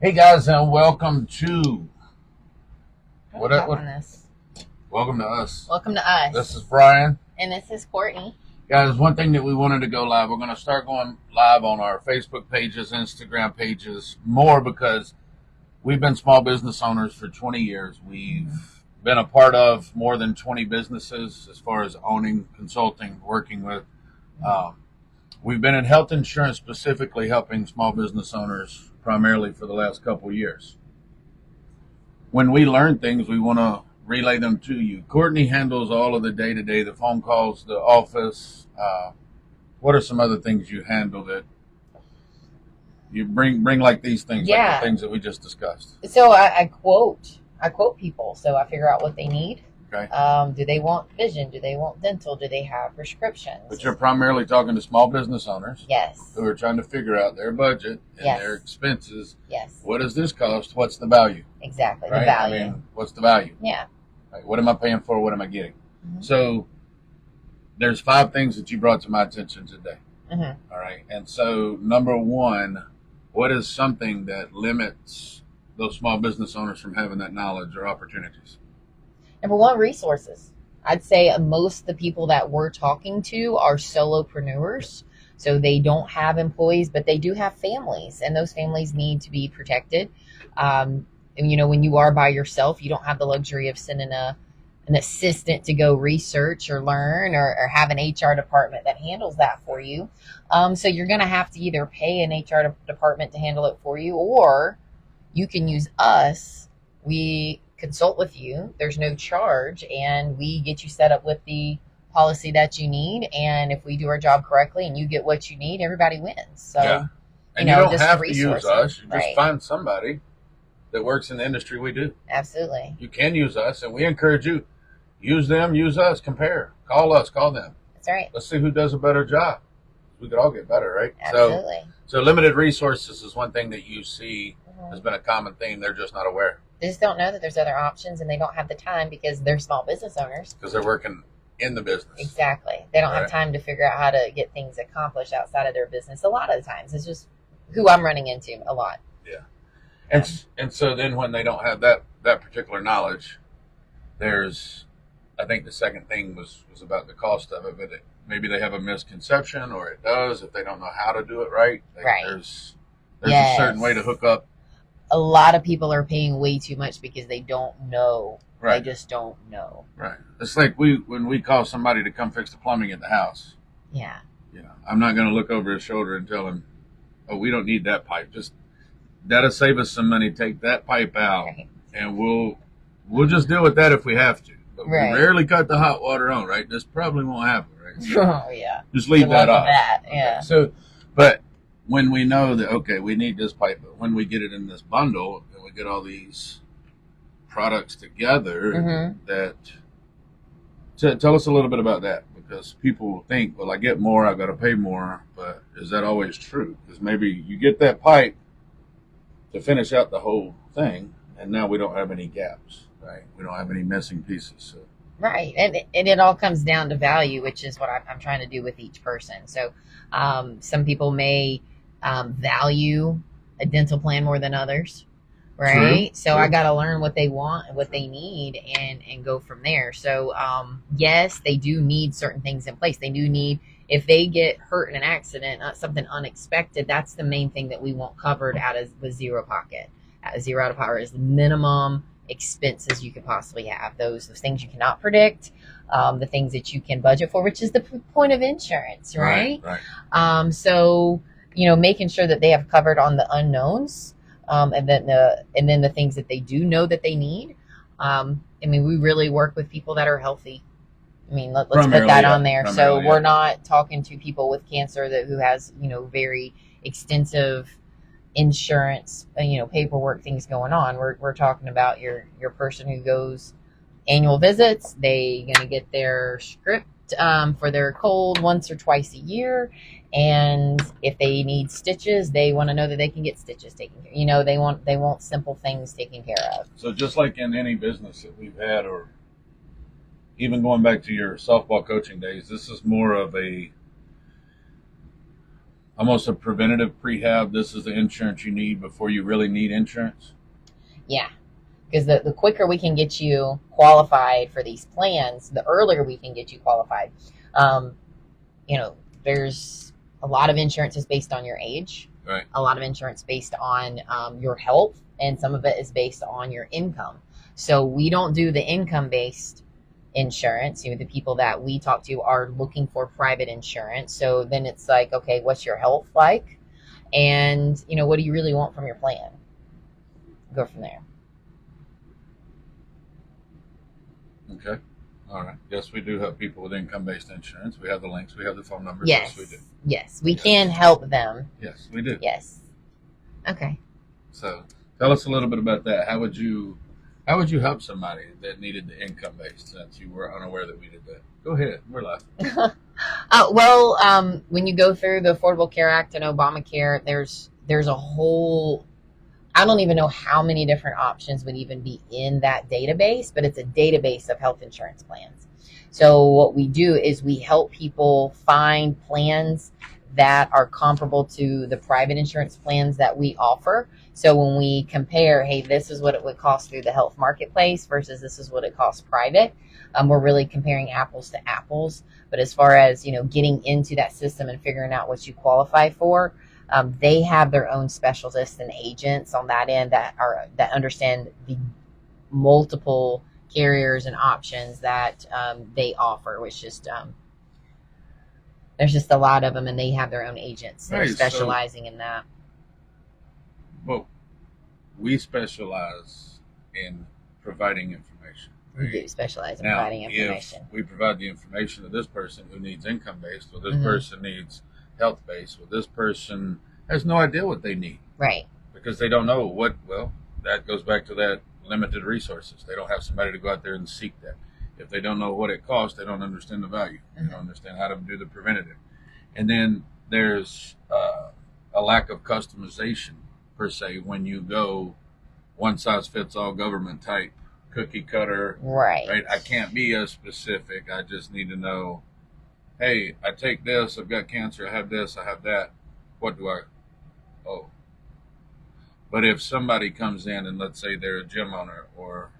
Hey guys, and welcome to what? This. Welcome to us. Welcome to us. This is Brian. And this is Courtney. Guys, one thing that we wanted to go live. We're going to start going live on our Facebook pages, Instagram pages, more because we've been small business owners for 20 years. We've been a part of more than 20 businesses as far as owning, consulting, working with. We've been in health insurance, specifically helping small business owners primarily for the last couple of years. When we learn things, we want to relay them to you. Courtney handles all of the day-to-day, the phone calls, the office. What are some other things you handle that you bring like these things, like the things that we just discussed? So I quote people. So I figure out what they need. Okay. Do they want vision? Do they want dental? Do they have prescriptions? But you're primarily talking to small business owners. Yes. Who are trying to figure out their budget and their expenses. Yes. What does this cost? What's the value? Exactly. Right? The value. I mean, what's the value? Yeah. Right? What am I paying for? What am I getting? Mm-hmm. So there's 5 things that you brought to my attention today. Mm-hmm. All right. And so number one, what is something that limits those small business owners from having that knowledge or opportunities? Number one, resources. I'd say most of the people that we're talking to are solopreneurs. So they don't have employees, but they do have families, and those families need to be protected. And, when you are by yourself, you don't have the luxury of sending an assistant to go research or learn or have an HR department that handles that for you. So you're going to have to either pay an HR department to handle it for you, or you can use us. We consult with you. There's no charge, and we get you set up with the policy that you need. And if we do our job correctly and you get what you need, everybody wins. So, yeah. And you don't have to use us. You just find somebody that works in the industry we do. Absolutely. You can use us, and we encourage you. Use them, use us, compare. Call us, call them. That's right. Let's see who does a better job. We could all get better, right? Absolutely. So limited resources is one thing that you see has been a common theme. They're just not aware. They just don't know that there's other options, and they don't have the time because they're small business owners. Because they're working in the business. Exactly. They don't have time to figure out how to get things accomplished outside of their business. A lot of the times. It's just who I'm running into a lot. Yeah. And so then when they don't have that particular knowledge, there's, I think the second thing was about the cost of it, but maybe they have a misconception, or it does, if they don't know how to do it right. There's a certain way to hook up. A lot of people are paying way too much because they don't know. Right. They just don't know. Right. It's like when we call somebody to come fix the plumbing at the house. Yeah. I'm not going to look over his shoulder and tell him, oh, we don't need that pipe. Just, that'll save us some money. Take that pipe out, and we'll just deal with that if we have to. But we rarely cut the hot water on, right? This probably won't happen, right? So just leave that off. Yeah. Okay. So, but when we know that, okay, we need this pipe, but when we get it in this bundle, and we get all these products together, that tell us a little bit about that, because people think, well, I get more, I got to pay more, but is that always true? Because maybe you get that pipe to finish out the whole thing, and now we don't have any gaps, right? We don't have any missing pieces. So. Right, and it all comes down to value, which is what I'm trying to do with each person. So some people may value a dental plan more than others. Right. True. So I got to learn what they want and what they need and go from there. So, yes, they do need certain things in place. They do need, if they get hurt in an accident, something unexpected, that's the main thing that we want covered out of the zero pocket. Zero out of power is the minimum expenses you could possibly have. Those things you cannot predict, the things that you can budget for, which is the point of insurance. Right. So, making sure that they have covered on the unknowns. And then the things that they do know that they need. We really work with people that are healthy. Let's put that on there. So we're not talking to people with cancer who has, very extensive insurance, paperwork things going on. We're talking about your person who goes annual visits. They going to get their script for their cold once or twice a year. And if they need stitches, they want to know that they can get stitches taken care of. They want simple things taken care of. So just like in any business that we've had, or even going back to your softball coaching days, this is more of a almost a preventative prehab. This is the insurance you need before you really need insurance. Yeah. Because the quicker we can get you qualified for these plans, the earlier we can get you qualified. You know, there's a lot of insurance is based on your age. Right. A lot of insurance based on your health, and some of it is based on your income. So we don't do the income-based insurance. You know, the people that we talk to are looking for private insurance. So then it's like, okay, what's your health like? And, you know, what do you really want from your plan? Go from there. Okay. All right. Yes, we do help people with income-based insurance. We have the links. We have the phone numbers. Yes. We do. Yes, we can help them. Yes, we do. Yes. Okay. So tell us a little bit about that. How would you help somebody that needed the income-based, since you were unaware that we did that? Go ahead. We're live. When you go through the Affordable Care Act and Obamacare, there's a whole, I don't even know how many different options would even be in that database, but it's a database of health insurance plans. So what we do is we help people find plans that are comparable to the private insurance plans that we offer. So when we compare, hey, this is what it would cost through the health marketplace versus this is what it costs private, we're really comparing apples to apples. But as far as, you know, getting into that system and figuring out what you qualify for, they have their own specialists and agents on that end that understand the multiple carriers and options that they offer, which just there's just a lot of them, and they have their own agents that are specializing in that. Well, we specialize in providing information. We do specialize in providing information. If we provide the information to this person who needs income-based, or this person needs health-based, or this person has no idea what they need. Right. Because they don't know what, well, that goes back to that limited resources. They don't have somebody to go out there and seek that. If they don't know what it costs, they don't understand the value. They don't understand how to do the preventative. And then there's a lack of customization, per se, when you go one-size-fits-all government type, cookie cutter. Right. I can't be as specific. I just need to know, hey, I take this, I've got cancer, I have this, I have that. What do I owe? But if somebody comes in and let's say they're a gym owner, or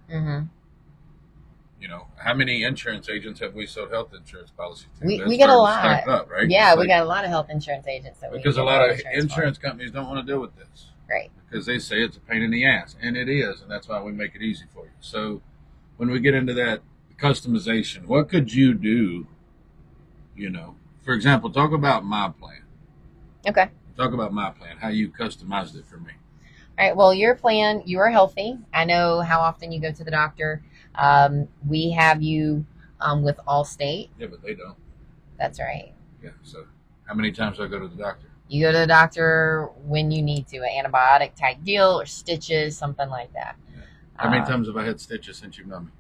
you know, how many insurance agents have we sold health insurance policies to? We get a lot. Up, right? Yeah, we got a lot of health insurance agents that because a lot of insurance companies don't want to deal with this. Right. Because they say it's a pain in the ass, and it is, and that's why we make it easy for you. So when we get into that customization, what could you do? You know, for example, talk about my plan. Okay. Talk about my plan, how you customized it for me. All right. Well, your plan, you are healthy. I know how often you go to the doctor. We have you with Allstate. Yeah, but they don't. That's right. Yeah. So how many times do I go to the doctor? You go to the doctor when you need to, an antibiotic type deal or stitches, something like that. Yeah. How many times have I had stitches since you've known me?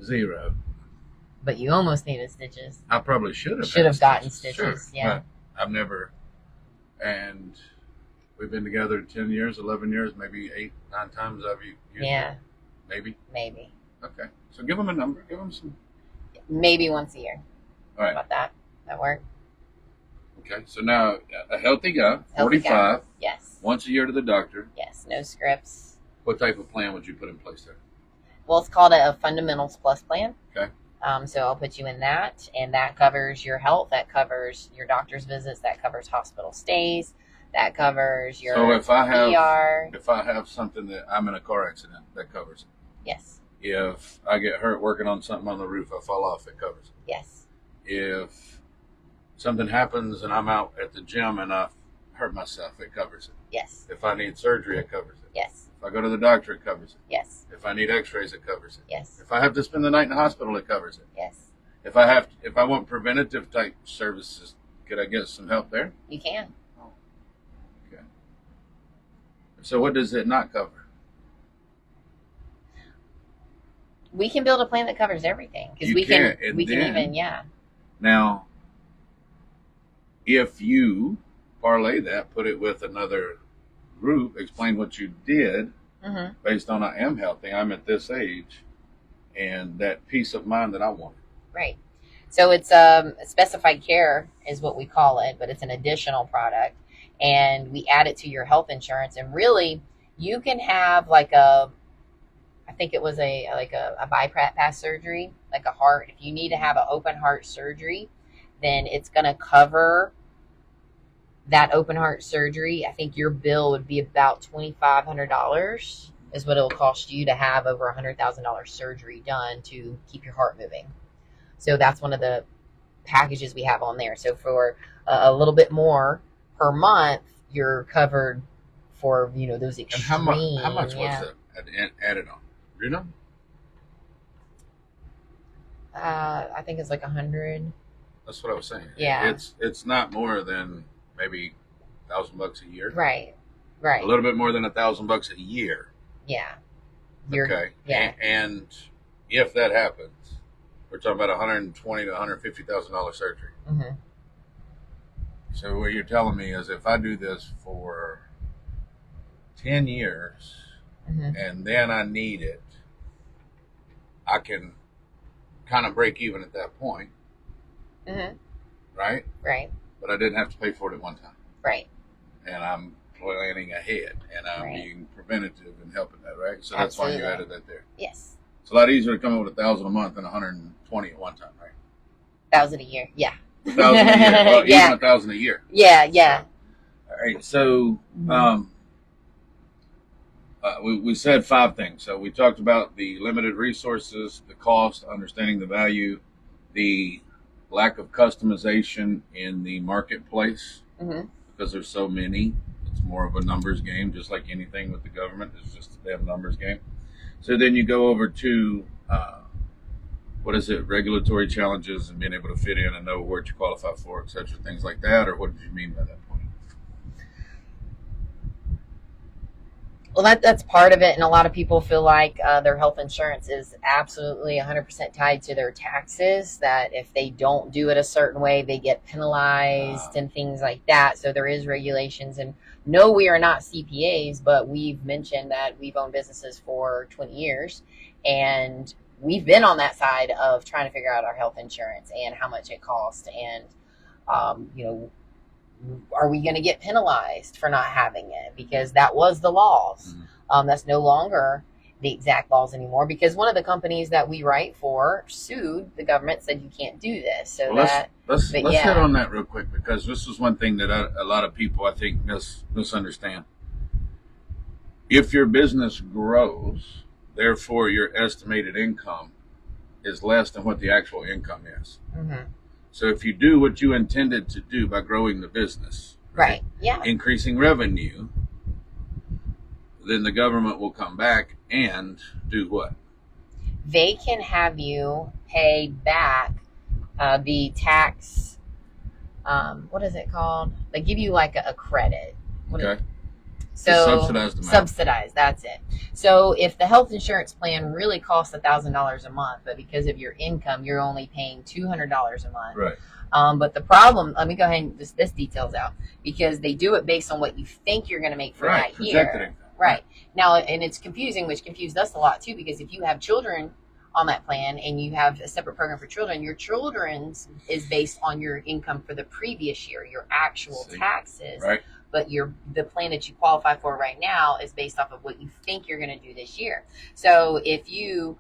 0. But you almost needed stitches. I probably should have gotten stitches. Sure. Yeah. But I've never, and we've been together 10 years, 11 years, maybe 8, 9 times I've used it. Maybe. Okay. So give them a number. Give them some. Maybe once a year. All right. How about that? That work? Okay. So now a healthy guy, 45. Yes. Once a year to the doctor. Yes. No scripts. What type of plan would you put in place there? Well, it's called a Fundamentals Plus plan. Okay. So I'll put you in that, and that covers your health, that covers your doctor's visits, that covers hospital stays, that covers your So if I ER. have something that I'm in a car accident, that covers it. Yes. If I get hurt working on something on the roof, I fall off, it covers it. Yes. If something happens and I'm out at the gym and I hurt myself, it covers it. Yes. If I need surgery, it covers it. Yes. If I go to the doctor, it covers it. Yes. If I need x-rays, it covers it. Yes. If I have to spend the night in the hospital, it covers it. Yes. If I want preventative type services, could I get some help there? You can. Okay. So what does it not cover? We can build a plan that covers everything because we can even Now, if you parlay that, put it with another group, explain what you did based on I am healthy, I'm at this age, and that peace of mind that I wanted. Right. So it's specified care is what we call it, but it's an additional product, and we add it to your health insurance. And really, you can have like I think it was a bypass surgery, like a heart. If you need to have an open heart surgery, then it's going to cover that open heart surgery. I think your bill would be about $2,500 is what it'll cost you to have over $100,000 surgery done to keep your heart moving. So that's one of the packages we have on there. So for a little bit more per month, you're covered for, those extreme. And how much was that added on? Do you know? I think it's like 100. That's what I was saying. Yeah. It's not more than maybe $1,000 a year. Right. A little bit more than $1,000 a year. Yeah. Okay. Yeah. And if that happens, we're talking about $120,000 to $150,000 surgery. Mm-hmm. So what you're telling me is if I do this for 10 years Mm-hmm. and then I need it, I can kind of break even at that point. Mm-hmm. Right? Right. But I didn't have to pay for it at one time. Right. And I'm planning ahead and I'm being preventative and helping that, right? So that's Absolutely. why you added that there. Yes. It's a lot easier to come up with $1,000 a month than $120 at one time, right? 1,000 a year. Yeah. 1,000 a year. Well, Yeah. even 1,000 a year. Yeah. All right. So, we said 5 things. So we talked about the limited resources, the cost, understanding the value, the lack of customization in the marketplace Mm-hmm. because there's so many. It's more of a numbers game, just like anything with the government. It's just a damn numbers game. So then you go over to regulatory challenges and being able to fit in and know what you qualify for, et cetera, things like that. Or what did you mean by that point? Well, that's part of it, and a lot of people feel like their health insurance is absolutely 100% tied to their taxes, that if they don't do it a certain way, they get penalized and things like that. So there is regulations, and no, we are not CPAs, but we've mentioned that we've owned businesses for 20 years, and we've been on that side of trying to figure out our health insurance and how much it costs, and, are we going to get penalized for not having it? Because that was the laws. Mm-hmm. That's no longer the exact laws anymore, because one of the companies that we write for sued the government, said you can't do this. So let's hit on that real quick, because this is one thing that a lot of people, I think, misunderstand. If your business grows, therefore your estimated income is less than what the actual income is. Mm-hmm. So if you do what you intended to do by growing the business, right, yeah, increasing revenue, then the government will come back and do what? They can have you pay back the tax. What is it called? They give you like a credit. Okay. So subsidized amount. Subsidized, that's it. So if the health insurance plan really costs $1,000 a month, but because of your income, you're only paying $200 a month. Right. But the problem, let me go ahead and this details out, because they do it based on what you think you're going to make for that projected year. income. Right. Now, and it's confusing, which confused us a lot too, because if you have children on that plan and you have a separate program for children, your children's is based on your income for the previous year, your actual taxes. Right. But the plan that you qualify for right now is based off of what you think you're going to do this year. So if you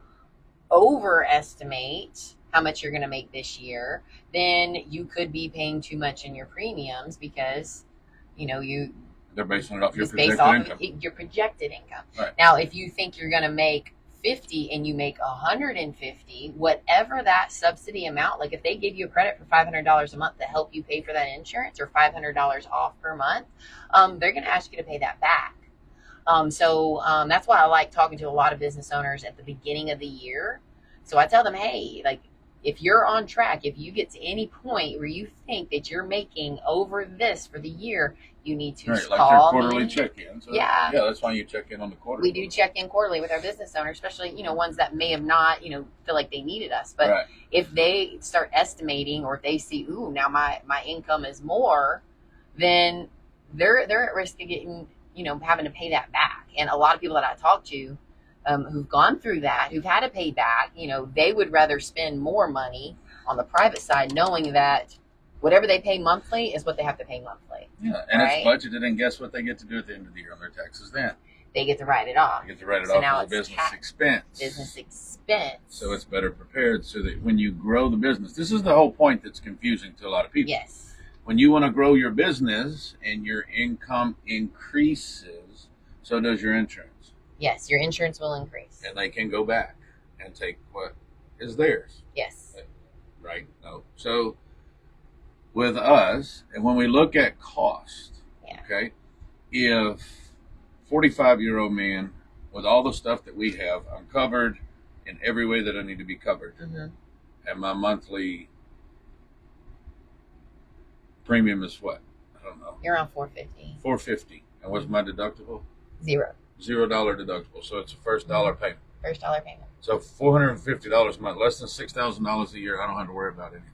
overestimate how much you're going to make this year, then you could be paying too much in your premiums, because they're basing it off your projected income. Your projected income. Right. Now, if you think you're going to make 50 and you make 150, whatever that subsidy amount, like if they give you a credit for $500 a month to help you pay for that insurance, or $500 off per month, they're going to ask you to pay that back. So that's why I like talking to a lot of business owners at the beginning of the year. So I tell them, hey, like, if you're on track, if you get to any point where you think that you're making over this for the year, you need to Right, like call your quarterly me. check-in. So Yeah, that's why you check in on the quarterly. we do check in quarterly with our business owners, especially ones that may have not feel like they needed us. But right. if they start estimating, or if they see, ooh, now my income is more, then they're at risk of getting having to pay that back. And a lot of people that I talk to who've gone through that, who've had to pay back, they would rather spend more money on the private side, knowing that whatever they pay monthly is what they have to pay monthly. Yeah, and right? it's budgeted, and guess what they get to do at the end of the year on their taxes then? They get to write it off. They get to write it So off now as a it's business expense. Business expense. So it's better prepared so that when you grow the business, this is the whole point that's confusing to a lot of people. Yes. When you want to grow your business and your income increases, so does your insurance. Yes, your insurance will increase. And they can go back and take what is theirs. Yes. Right? No. So with us, and when we look at cost, Yeah. okay, if 45-year-old man with all the stuff that we have, I'm covered in every way that I need to be covered. Mm-hmm. And my monthly premium is what? I don't know. You're on $450. $450. And what's my deductible? $0. $0 deductible. So it's a first dollar payment. First dollar payment. So $450 a month, less than $6,000 a year. I don't have to worry about anything.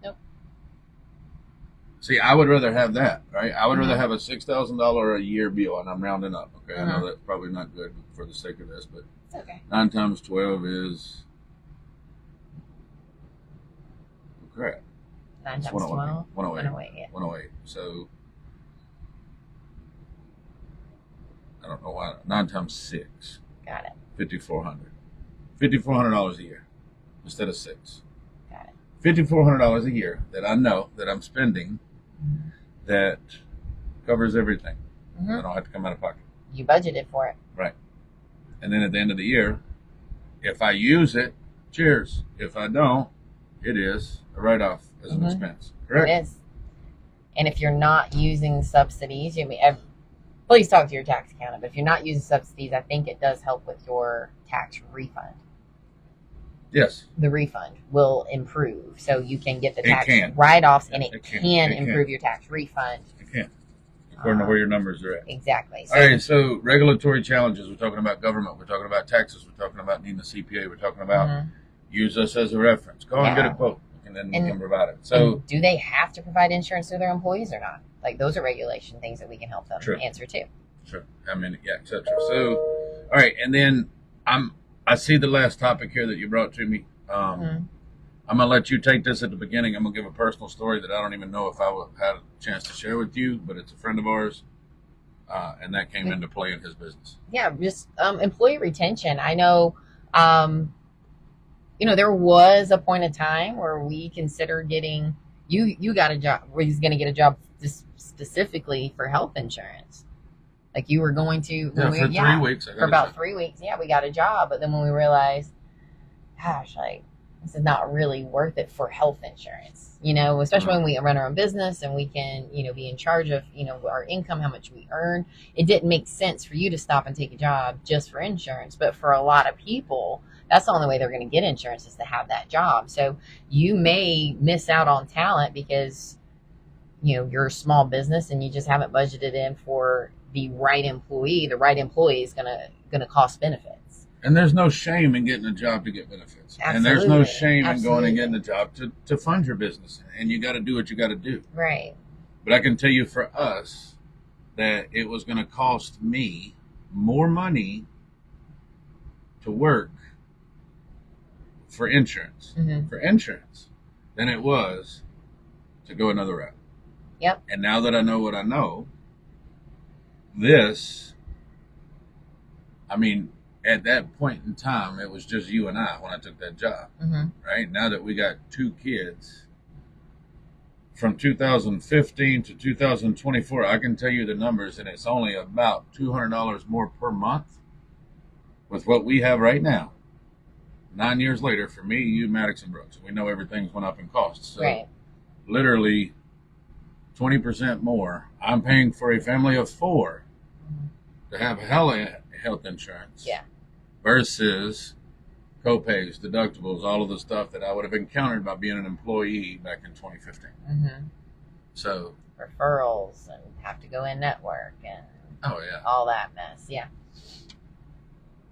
Nope. See, I would rather have that, right? I would rather have a $6,000 a year bill, and I'm rounding up. Okay, I know that's probably not good for the sake of this, but It's okay. 9 times 12 is crap. 9 times 12. 108. 108. Yeah. 108. So I don't know why. 9 times 6. Got it. $5,400. $5,400 a year instead of 6. Got it. $5,400 a year that I know that I'm spending that covers everything. Mm-hmm. I don't have to come out of pocket. You budgeted for it. Right. And then at the end of the year, if I use it, cheers. If I don't, it is a write-off as an expense. Correct? It is. And if you're not using subsidies, please talk to your tax accountant. But if you're not using subsidies, I think it does help with your tax refund. Yes. The refund will improve. So you can get the It tax can. write-offs, Yeah, and it it can, can. It improve can. your tax refund. It can. According to where your numbers are at. Exactly. So, All right, so regulatory challenges. We're talking about government. We're talking about taxes. We're talking about needing a CPA. We're talking about use us as a reference. Go and get a quote, and then we can provide it. So, and do they have to provide insurance to their employees or not? Like, those are regulation things that we can help them answer too. sure. I mean, yeah, etc. So, all right, and then I see the last topic here that you brought to me. I'm gonna let you take this at the beginning. I'm gonna give a personal story that I don't even know if I would have a chance to share with you, but it's a friend of ours, and that came into play in his business. Yeah, just employee retention. I know, there was a point in time where we considered getting you got a job where he's going to get a job specifically for health insurance. Like you were going to for 3 weeks. For about 3 weeks, we got a job, but then when we realized, gosh, like this is not really worth it for health insurance, especially when we run our own business and we can, be in charge of, our income, how much we earn. It didn't make sense for you to stop and take a job just for insurance. But for a lot of people, that's the only way they're going to get insurance is to have that job. So you may miss out on talent because, you're a small business and you just haven't budgeted in for the right employee. The right employee is going to cost benefits. And there's no shame in getting a job to get benefits. Absolutely. And there's no shame in Absolutely. going and getting a job to fund your business. And you got to do what you got to do. Right. But I can tell you for us that it was going to cost me more money to work for insurance, than it was to go another route. Yep. And now that I know what I know, this, at that point in time, it was just you and I when I took that job, right? Now that we got 2 kids, from 2015 to 2024, I can tell you the numbers, and it's only about $200 more per month with what we have right now. 9 years later, for me, you, Maddox, and Brooks, we know everything's went up in costs. So literally 20% more. I'm paying for a family of 4 to have health insurance. Yeah. Versus co-pays, deductibles, all of the stuff that I would have encountered by being an employee back in 2015. So referrals and have to go in network and all that mess. Yeah.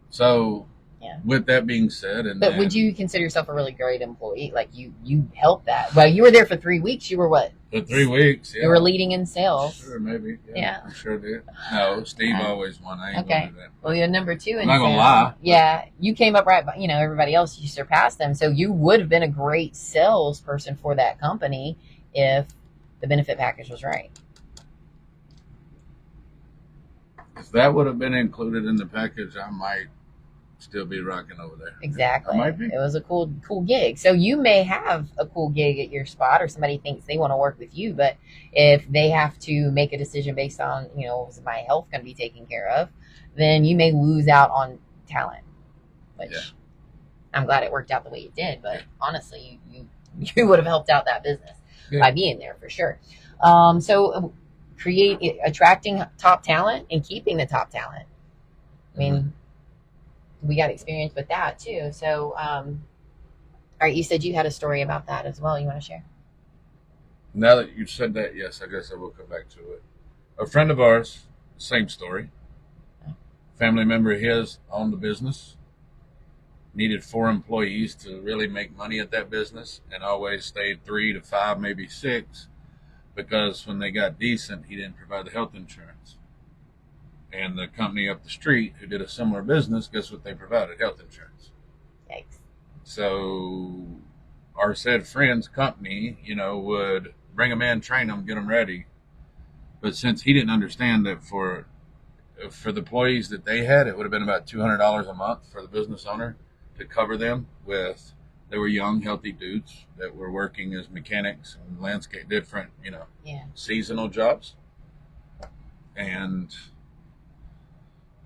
So Yeah. With that being said, and But then, would you consider yourself a really great employee? Like you helped that. Well, you were there for 3 weeks. You were what? for 3 weeks, yeah. You were leading in sales. Sure, maybe. Yeah. I sure did. No, Steve always won. I ain't gonna do that. Well, you're number 2 in I'm not gonna sales. lie. Yeah, you came up right, everybody else. You surpassed them, so you would have been a great salesperson for that company if the benefit package was right. If that would have been included in the package, I might still be rocking over there. Exactly. I might be. It was a cool gig. So you may have a cool gig at your spot, or somebody thinks they want to work with you, but if they have to make a decision based on, is my health going to be taken care of, then you may lose out on talent, which I'm glad it worked out the way it did. But honestly, you would have helped out that business by being there for sure. So attracting top talent and keeping the top talent. I mean, we got experience with that too. So, all right, you said you had a story about that as well. You want to share? Now that you've said that, yes, I guess I will come back to it. A friend of ours, same story. Family member of his owned the business, needed 4 employees to really make money at that business, and always stayed 3 to 5, maybe 6, because when they got decent, he didn't provide the health insurance. And the company up the street who did a similar business, guess what they provided? Health insurance. Yikes. So our said friend's company, would bring them in, train them, get them ready. But since he didn't understand that for the employees that they had, it would have been about $200 a month for the business owner to cover them with. They were young, healthy dudes that were working as mechanics and landscape, different, seasonal jobs. And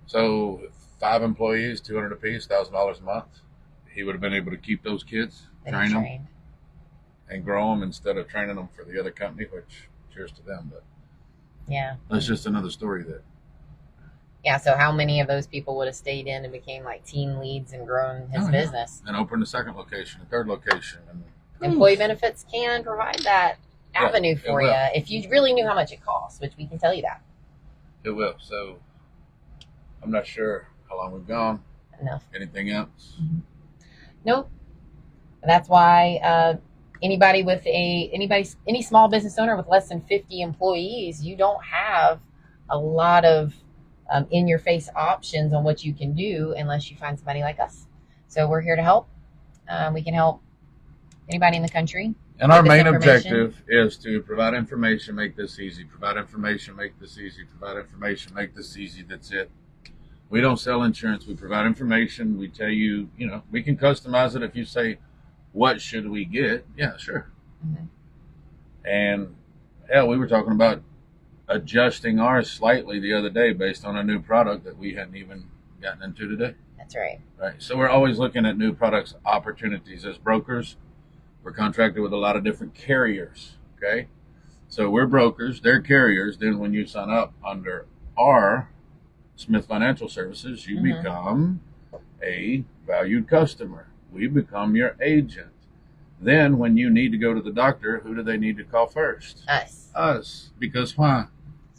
so 5 employees, $200 apiece, $1,000 a month. He would have been able to keep those kids, train them, and grow them instead of training them for the other company, which cheers to them. But that's just another story that. Yeah, so how many of those people would have stayed in and became like team leads and grown his business? And opened a second location, a third location. And employee benefits can provide that avenue for you if you really knew how much it costs, which we can tell you that. It will. So I'm not sure how long we've gone. Enough. Anything else? Nope. That's why any small business owner with less than 50 employees, you don't have a lot of in-your-face options on what you can do unless you find somebody like us. So we're here to help. We can help anybody in the country. And our main objective is to provide information, make this easy. Provide information, make this easy. Provide information, make this easy. That's it. We don't sell insurance. We provide information. We tell you, we can customize it if you say, what should we get? Yeah, sure. Mm-hmm. And hell, we were talking about adjusting ours slightly the other day based on a new product that we hadn't even gotten into today. That's right. Right. So we're always looking at new products, opportunities. As brokers, we're contracted with a lot of different carriers. Okay. So we're brokers, they're carriers. Then when you sign up under our Smith Financial Services, you become a valued customer. We become your agent. Then when you need to go to the doctor, who do they need to call first? Us. Because why?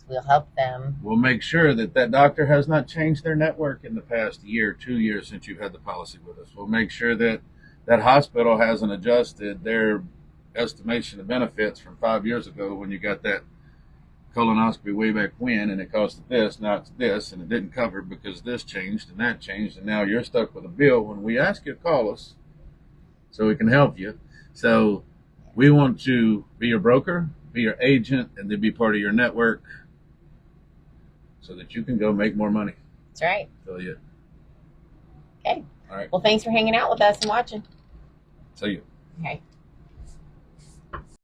We'll help them. We'll make sure that doctor has not changed their network in the past year, 2 years since you've had the policy with us. We'll make sure that hospital hasn't adjusted their estimation of benefits from 5 years ago when you got that colonoscopy way back when, and it costed this, now it's this, and it didn't cover because this changed and that changed, and now you're stuck with a bill when we ask you to call us so we can help you. So we want to be your broker, be your agent, and then be part of your network so that you can go make more money. That's right. So yeah. Okay. All right. Well, thanks for hanging out with us and watching. See you. Okay.